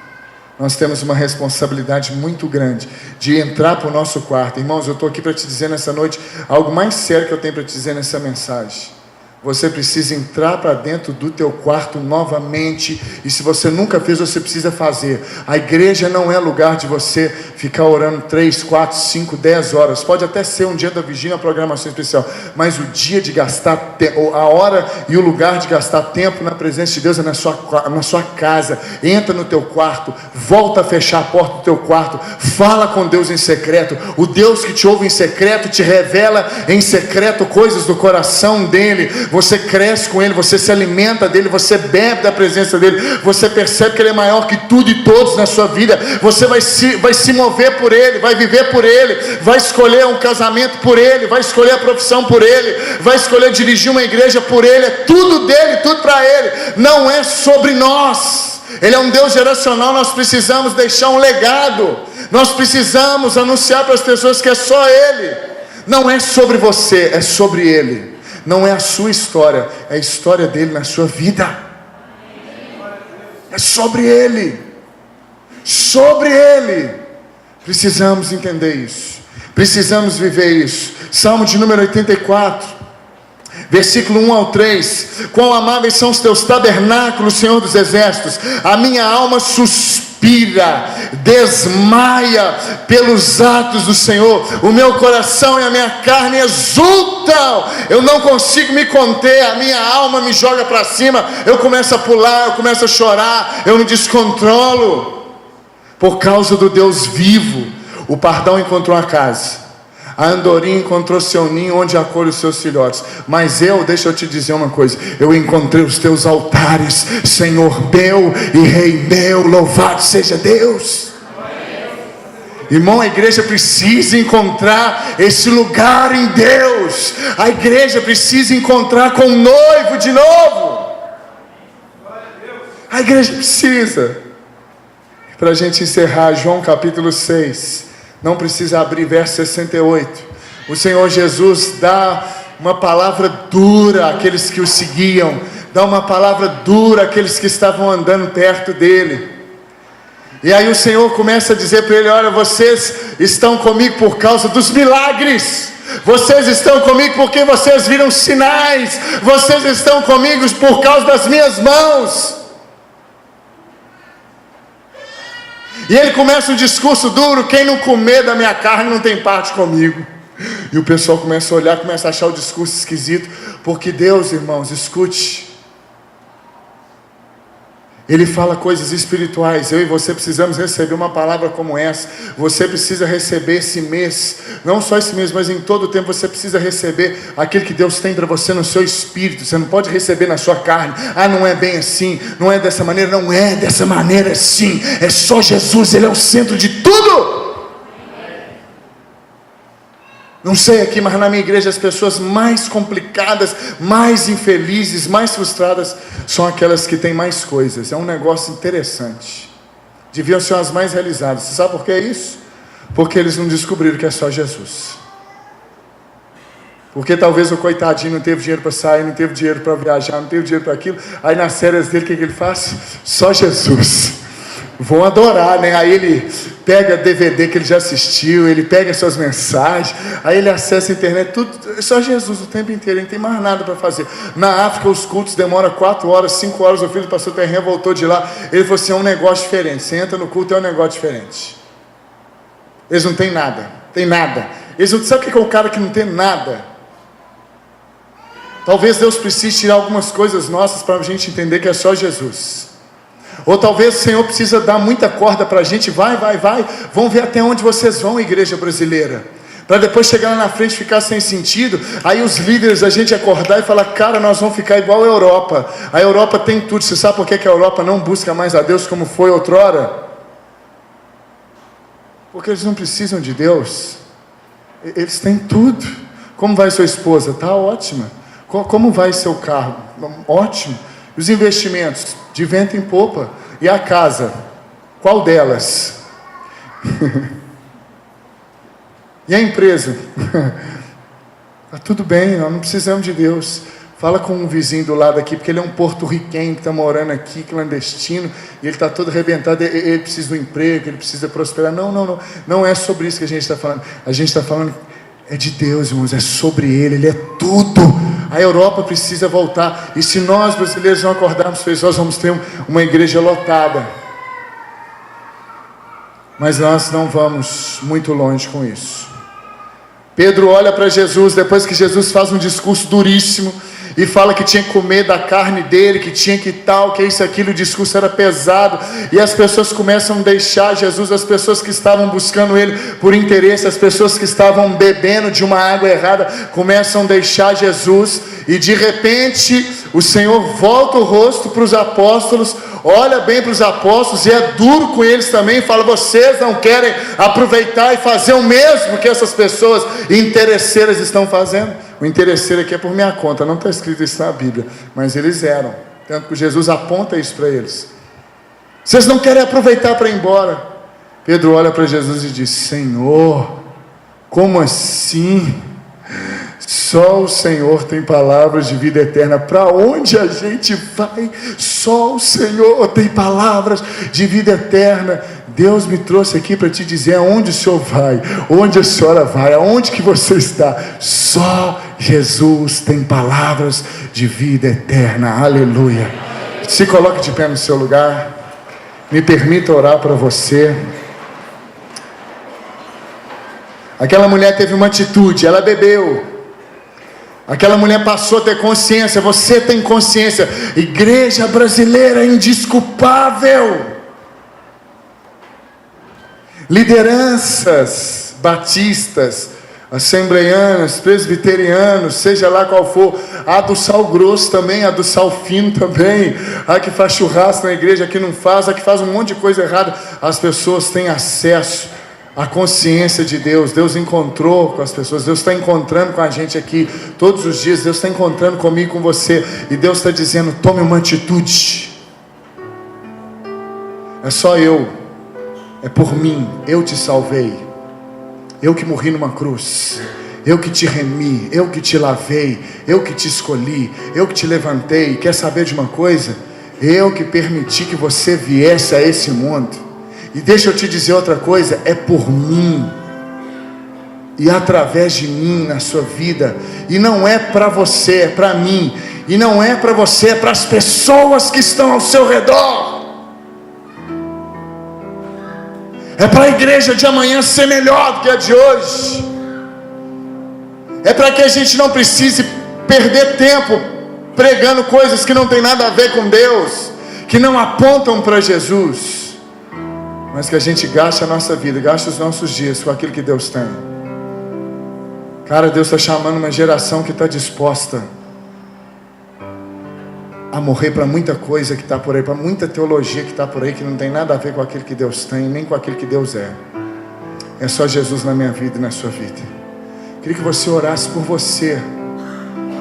nós temos uma responsabilidade muito grande de entrar para o nosso quarto. Irmãos, eu estou aqui para te dizer nessa noite algo mais sério que eu tenho para te dizer nessa mensagem. Você precisa entrar para dentro do teu quarto novamente, e se você nunca fez, você precisa fazer. A igreja não é lugar de você ficar orando 3, 4, 5, 10 horas. Pode até ser um dia da vigília, uma programação especial, mas o dia de gastar a hora e o lugar de gastar tempo na presença de Deus é na sua casa. Entra no teu quarto, volta a fechar a porta do teu quarto, fala com Deus em secreto. O Deus que te ouve em secreto te revela em secreto coisas do coração dele. Você cresce com Ele, você se alimenta dEle, você bebe da presença dEle, você percebe que Ele é maior que tudo e todos na sua vida. Você vai se mover por Ele, vai viver por Ele, vai escolher um casamento por Ele, vai escolher a profissão por Ele, vai escolher dirigir uma igreja por Ele. É tudo dEle, tudo para Ele, não é sobre nós. Ele é um Deus geracional. Nós precisamos deixar um legado, nós precisamos anunciar para as pessoas que é só Ele. Não é sobre você, é sobre Ele. Não é a sua história, é a história dele na sua vida. É sobre Ele. Sobre Ele. Precisamos entender isso. Precisamos viver isso. Salmo de número 84, versículo 1 ao 3. Quão amáveis são os teus tabernáculos, Senhor dos exércitos. A minha alma suspira, desmaia pelos atos do Senhor. O meu coração e a minha carne exultam. Eu não consigo me conter, a minha alma me joga para cima. Eu começo a pular, eu começo a chorar, eu me descontrolo. Por causa do Deus vivo, o pardal encontrou a casa, a andorinha encontrou seu ninho, onde acolhe os seus filhotes. Mas deixa eu te dizer uma coisa, eu encontrei os teus altares, Senhor meu e Rei meu, louvado seja Deus. Irmão, a igreja precisa encontrar esse lugar em Deus. A igreja precisa encontrar com o noivo de novo. A igreja precisa. Para a gente encerrar, João capítulo 6, não precisa abrir verso 68. O Senhor Jesus dá uma palavra dura àqueles que o seguiam, dá uma palavra dura àqueles que estavam andando perto dele. E aí o Senhor começa a dizer para ele: olha, vocês estão comigo por causa dos milagres, Vocês estão comigo porque vocês viram sinais. Vocês estão comigo por causa das minhas mãos. E ele começa um discurso duro: quem não comer da minha carne não tem parte comigo. E o pessoal começa a olhar, começa a achar o discurso esquisito, porque Deus, irmãos, escute, Ele fala coisas espirituais. Eu e você precisamos receber uma palavra como essa. Você precisa receber esse mês, não só esse mês, mas em todo o tempo você precisa receber aquilo que Deus tem para você no seu espírito. Você não pode receber na sua carne. Não é bem assim, não é dessa maneira. Não é dessa maneira sim. É só Jesus, Ele é o centro de tudo. Não sei aqui, mas na minha igreja as pessoas mais complicadas, mais infelizes, mais frustradas são aquelas que têm mais coisas. É um negócio interessante. Deviam ser as mais realizadas. Você sabe por que é isso? Porque eles não descobriram que é só Jesus. Porque talvez o coitadinho não teve dinheiro para sair, não teve dinheiro para viajar, não teve dinheiro para aquilo. Aí nas férias dele, o que ele faz? Só Jesus. Vão adorar, né? Aí ele pega DVD que ele já assistiu, ele pega suas mensagens, aí ele acessa a internet, tudo, só Jesus o tempo inteiro, ele não tem mais nada para fazer. Na África os cultos demoram 4 horas, 5 horas, o filho do pastor Terrinha voltou de lá, ele falou assim: é um negócio diferente, você entra no culto, é um negócio diferente. Eles não têm nada, tem nada. Eles não, sabe o que é o cara que não tem nada? Talvez Deus precise tirar algumas coisas nossas para a gente entender que é só Jesus. Ou talvez o Senhor precisa dar muita corda para a gente. Vai, vamos ver até onde vocês vão, igreja brasileira, para depois chegar lá na frente e ficar sem sentido. Aí os líderes, a gente acordar e falar: cara, nós vamos ficar igual a Europa. A Europa tem tudo. Você sabe por que a Europa não busca mais a Deus como foi outrora? Porque eles não precisam de Deus. Eles têm tudo. Como vai sua esposa? Está ótima. Como vai seu carro? Ótimo. Os investimentos? De vento em popa. E a casa? Qual delas? E a empresa? Está tudo bem, nós não precisamos de Deus. Fala com um vizinho do lado aqui, porque ele é um porto-riquenho que está morando aqui, clandestino, e ele está todo arrebentado. Ele precisa do emprego, ele precisa prosperar. Não é sobre isso que a gente está falando. A gente está falando é de Deus, irmãos, é sobre Ele é tudo. A Europa precisa voltar, e se nós brasileiros não acordarmos para isso, nós vamos ter uma igreja lotada. Mas nós não vamos muito longe com isso. Pedro olha para Jesus, depois que Jesus faz um discurso duríssimo, e fala que tinha que comer da carne dele, que tinha que tal, que isso, aquilo, o discurso era pesado, e as pessoas começam a deixar Jesus, as pessoas que estavam buscando ele por interesse, as pessoas que estavam bebendo de uma água errada, começam a deixar Jesus, e de repente, o Senhor volta o rosto para os apóstolos, olha bem para os apóstolos, e é duro com eles também, fala: vocês não querem aproveitar e fazer o mesmo que essas pessoas interesseiras estão fazendo? O interesseiro aqui é por minha conta, não está escrito isso na Bíblia, mas eles eram, tanto que Jesus aponta isso para eles. Vocês não querem aproveitar para ir embora? Pedro olha para Jesus e diz: Senhor, como assim? Só o Senhor tem palavras de vida eterna. Para onde a gente vai? Só o Senhor tem palavras de vida eterna. Deus me trouxe aqui para te dizer aonde o Senhor vai, onde a senhora vai, aonde que você está. Só Jesus tem palavras de vida eterna. Aleluia. Se coloque de pé no seu lugar. Me permita orar para você. Aquela mulher teve uma atitude, ela bebeu. Aquela mulher passou a ter consciência. Você tem consciência. Igreja brasileira indesculpável. Lideranças batistas, assembleianas, presbiterianos, seja lá qual for, a do sal grosso também, a do sal fino também, a que faz churrasco na igreja, a que não faz, a que faz um monte de coisa errada. As pessoas têm acesso à consciência de Deus. Deus encontrou com as pessoas, Deus está encontrando com a gente aqui todos os dias. Deus está encontrando comigo, com você, e Deus está dizendo: tome uma atitude. É só eu. É por mim, eu te salvei, eu que morri numa cruz, eu que te remi, eu que te lavei, eu que te escolhi, eu que te levantei. Quer saber de uma coisa? Eu que permiti que você viesse a esse mundo. E deixa eu te dizer outra coisa, é por mim. e através de mim na sua vida. E não é para você, é para mim. E não é para você, é para as pessoas que estão ao seu redor. É para a igreja de amanhã ser melhor do que a de hoje. É para que a gente não precise perder tempo pregando coisas que não tem nada a ver com Deus, que não apontam para Jesus, mas que a gente gaste a nossa vida, gaste os nossos dias com aquilo que Deus tem. Cara, Deus está chamando uma geração que está disposta a morrer para muita coisa que está por aí, para muita teologia que está por aí, que não tem nada a ver com aquilo que Deus tem, nem com aquilo que Deus é. É só Jesus na minha vida e na sua vida. Queria que você orasse por você.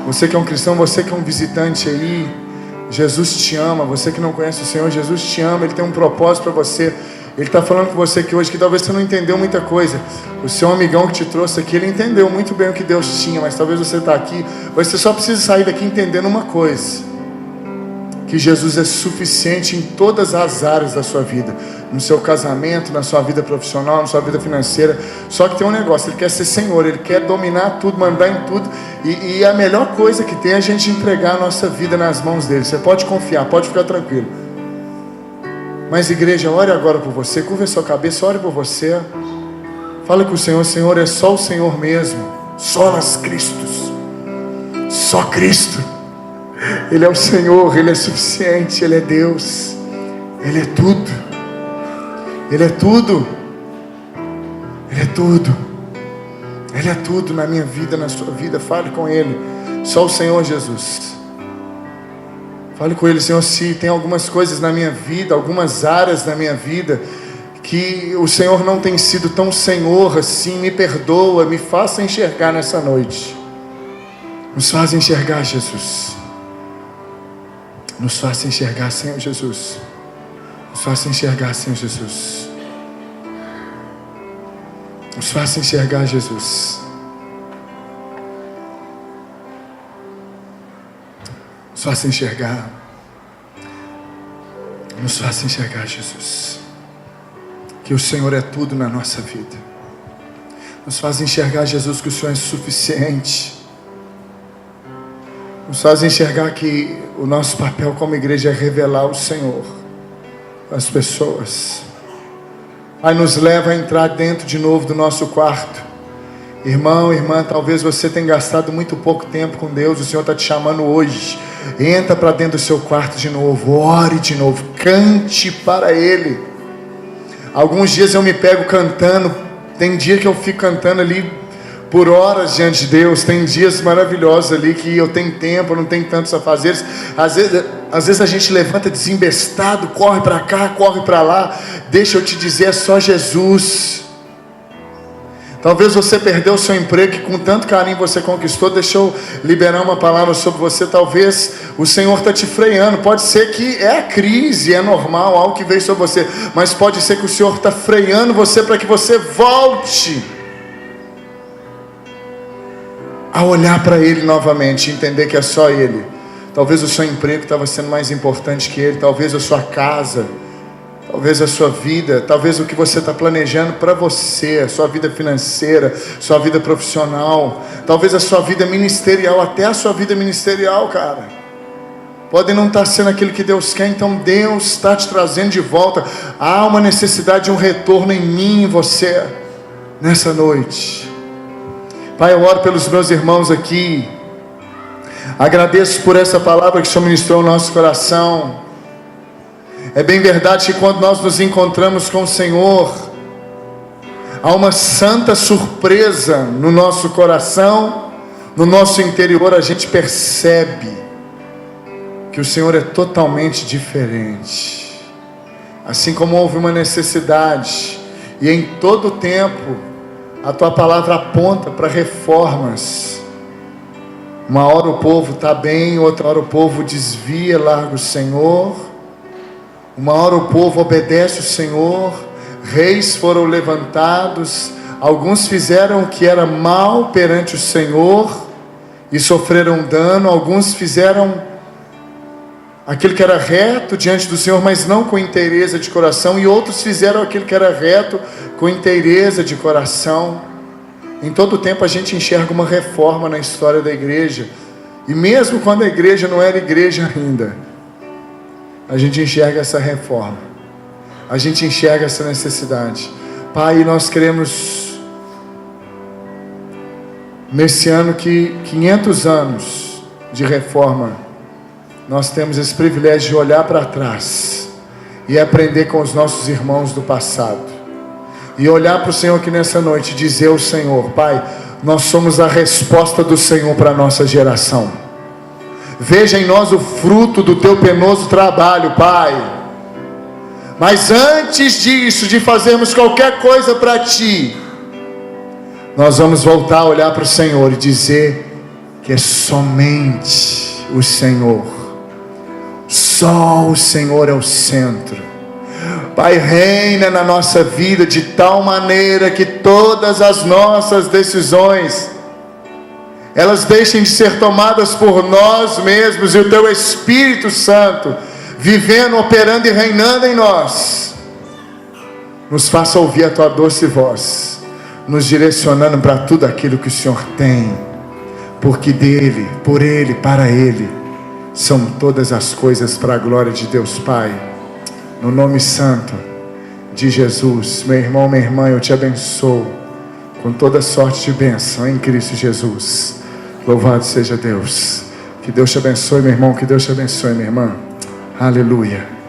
Você que é um cristão, você que é um visitante aí, Jesus te ama. Você que não conhece o Senhor, Jesus te ama. Ele tem um propósito para você. Ele está falando com você aqui hoje que talvez você não entendeu muita coisa. O seu amigão que te trouxe aqui, ele entendeu muito bem o que Deus tinha, mas talvez você está aqui, você só precisa sair daqui entendendo uma coisa: que Jesus é suficiente em todas as áreas da sua vida, no seu casamento, na sua vida profissional, na sua vida financeira. Só que tem um negócio: Ele quer ser Senhor, Ele quer dominar tudo, mandar em tudo, e a melhor coisa que tem é a gente entregar a nossa vida nas mãos dEle. Você pode confiar, pode ficar tranquilo. Mas igreja, ore agora por você, curva a sua cabeça, ore por você. Fala com o Senhor: Senhor, é só o Senhor mesmo, solas Cristos, só Cristo. Ele é o Senhor, Ele é suficiente, Ele é Deus, Ele é tudo, Ele é tudo, Ele é tudo, Ele é tudo na minha vida, na sua vida. Fale com Ele, só o Senhor Jesus. Fale com Ele: Senhor, se tem algumas coisas na minha vida, algumas áreas da minha vida, que o Senhor não tem sido tão Senhor assim, me perdoa, me faça enxergar nessa noite. Nos faz enxergar, Jesus. Nos faça enxergar, Senhor Jesus. Nos faça enxergar, Senhor Jesus. Nos faça enxergar, Jesus. Nos faça enxergar. Nos faça enxergar, Jesus, que o Senhor é tudo na nossa vida. Nos faz enxergar, Jesus, que o Senhor é suficiente. Nos faz enxergar que o nosso papel como igreja é revelar o Senhor às pessoas. Pai, nos leva a entrar dentro de novo do nosso quarto. Irmão, irmã, talvez você tenha gastado muito pouco tempo com Deus. O Senhor está te chamando hoje. Entra para dentro do seu quarto de novo, ore de novo, cante para Ele. Alguns dias eu me pego cantando. Tem dia que eu fico cantando ali por horas diante de Deus. Tem dias maravilhosos ali que eu tenho tempo, eu não tenho tantos afazeres. Às vezes a gente levanta desembestado, corre para cá, corre para lá. Deixa eu te dizer, é só Jesus. Talvez você perdeu o seu emprego que com tanto carinho você conquistou. Deixa eu liberar uma palavra sobre você. Talvez o Senhor está te freando. Pode ser que é a crise, é normal, algo que veio sobre você. Mas pode ser que o Senhor está freando você para que você volte a olhar para Ele novamente, entender que é só Ele. Talvez o seu emprego estava sendo mais importante que Ele. Talvez a sua casa, talvez a sua vida, talvez o que você está planejando para você, a sua vida financeira, sua vida profissional, talvez a sua vida ministerial, até a sua vida ministerial, cara, pode não estar sendo aquilo que Deus quer. Então Deus está te trazendo de volta. Há uma necessidade de um retorno em mim e em você nessa noite. Pai, eu oro pelos meus irmãos aqui. Agradeço por essa palavra que o Senhor ministrou no nosso coração. É bem verdade que quando nós nos encontramos com o Senhor, há uma santa surpresa no nosso coração, no nosso interior. A gente percebe que o Senhor é totalmente diferente. Assim como houve uma necessidade, e em todo tempo a Tua palavra aponta para reformas. Uma hora o povo está bem, outra hora o povo desvia, larga o Senhor. Uma hora o povo obedece o Senhor. Reis foram levantados. Alguns fizeram o que era mal perante o Senhor e sofreram dano. Alguns fizeram aquilo que era reto diante do Senhor, mas não com inteireza de coração. E outros fizeram aquilo que era reto com inteireza de coração. Em todo tempo a gente enxerga uma reforma na história da igreja. E mesmo quando a igreja não era igreja ainda, a gente enxerga essa reforma. A gente enxerga essa necessidade. Pai, nós queremos, nesse ano que 500 anos de reforma, nós temos esse privilégio de olhar para trás e aprender com os nossos irmãos do passado. E olhar para o Senhor aqui nessa noite e dizer ao Senhor: Pai, nós somos a resposta do Senhor para a nossa geração. Veja em nós o fruto do Teu penoso trabalho, Pai. Mas antes disso, de fazermos qualquer coisa para Ti, nós vamos voltar a olhar para o Senhor e dizer que é somente o Senhor. Só o Senhor é o centro. Pai, reina na nossa vida de tal maneira que todas as nossas decisões, elas deixem de ser tomadas por nós mesmos, e o Teu Espírito Santo, vivendo, operando e reinando em nós, nos faça ouvir a Tua doce voz, nos direcionando para tudo aquilo que o Senhor tem, porque dEle, por Ele, para Ele, são todas as coisas para a glória de Deus Pai. No nome santo de Jesus, meu irmão, minha irmã, eu te abençoo com toda sorte de bênção em Cristo Jesus. Louvado seja Deus. Que Deus te abençoe, meu irmão, que Deus te abençoe, minha irmã. Aleluia.